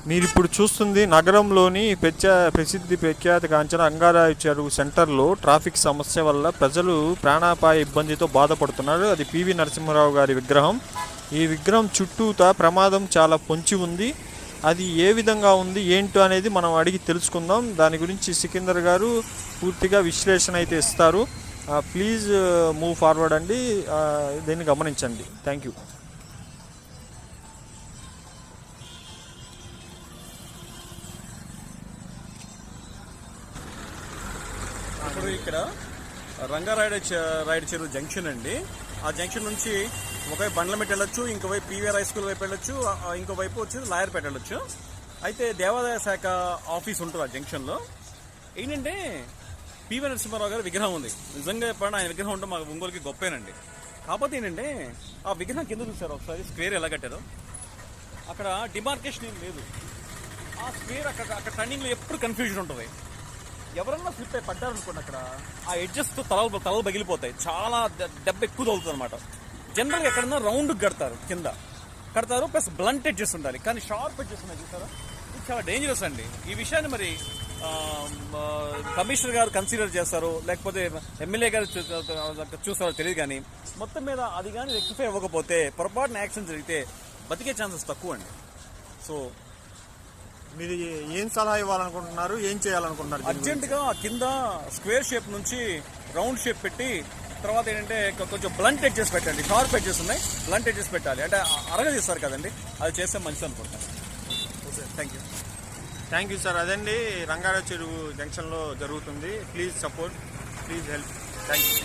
మీరు ఇప్పుడు చూస్తుంది నగరంలోని ప్రసిద్ధి ప్రఖ్యాతిగాంచిన రంగారావు చెరువు సెంటర్లో ట్రాఫిక్ సమస్య వల్ల ప్రజలు ప్రాణాపాయ ఇబ్బందితో బాధపడుతున్నారు. అది పివి నరసింహారావు గారి విగ్రహం. ఈ విగ్రహం చుట్టూతా ప్రమాదం చాలా పొంచి ఉంది. అది ఏ విధంగా ఉంది ఏంటో అనేది మనం అడిగి తెలుసుకుందాం. దాని గురించి సికిందర్ గారు పూర్తిగా విశ్లేషణ అయితే ఇస్తారు. ప్లీజ్ మూవ్ ఫార్వర్డ్ అండి, దీన్ని గమనించండి. Thank you. ఇప్పుడు ఇక్కడ రంగారాయుడు చెరువు జంక్షన్ అండి. ఆ జంక్షన్ నుంచి ఒకవైపు బండ్లమెట్ వెళ్ళొచ్చు, ఇంకోవైపు పీవీఆర్ హై స్కూల్ వైపు వెళ్ళొచ్చు, ఇంకోవైపు వచ్చి లాయర్పేట వెళ్ళొచ్చు. అయితే దేవాదాయ శాఖ ఆఫీస్ ఉంటుంది ఆ జంక్షన్లో. ఏంటంటే పివి నరసింహారావు గారి విగ్రహం ఉంది. నిజంగా చెప్పండి, ఆయన విగ్రహం ఉంటే మా ఒంగోలుకి గొప్పేనండి. కాకపోతే ఏంటంటే ఆ విగ్రహం కింద చూసారు ఒకసారి స్క్వేర్ ఎలా కట్టారో. అక్కడ డిమార్కేషన్ ఏం లేదు. ఆ స్క్వేర్ అక్కడ టర్నింగ్లో ఎప్పుడు కన్ఫ్యూజన్ ఉంటుంది. ఎవరన్నా స్లిప్ అయి పడ్డారనుకోండి, అక్కడ ఆ ఎడ్జెస్తో తలలు పగిలిపోతాయి. చాలా దెబ్బ ఎక్కువ తగులుతుంది అనమాట. జనరల్గా ఎక్కడన్నా రౌండ్ కడతారు ప్లస్ బ్లంట్ ఎడ్జెస్ ఉండాలి, కానీ షార్ప్ ఎడ్జెస్ ఉన్నాయి చూసారా. ఇది చాలా డేంజరస్ అండి. ఈ విషయాన్ని మరి కమిషనర్ గారు కన్సిడర్ చేస్తారో లేకపోతే ఎమ్మెల్యే గారు చూస్తారో తెలియదు, కానీ మొత్తం మీద అది కానీ రెక్టిఫై అవ్వకపోతే పొరపాటున యాక్షన్ జరిగితే బతికే ఛాన్సెస్ తక్కువ అండి. సో మీరు ఏం సలహా ఇవ్వాలనుకుంటున్నారు, ఏం చేయాలనుకుంటున్నారు? అర్జెంటుగా కింద స్క్వేర్ షేప్ నుంచి రౌండ్ షేప్ పెట్టి, తర్వాత ఏంటంటే కొంచెం బ్లంట్ ఎడ్జెస్ పెట్టండి. షార్ప్ ఎడ్జెస్ ఉన్నాయి, బ్లంట్ ఎడ్జెస్ పెట్టాలి. అంటే అరగదీస్తారు కదండి, అది చేస్తే మంచిది అనుకుంటాను. Okay, thank you sir. అదండి రంగారావు చెరువు జంక్షన్లో జరుగుతుంది. Please support, please help. Thank you.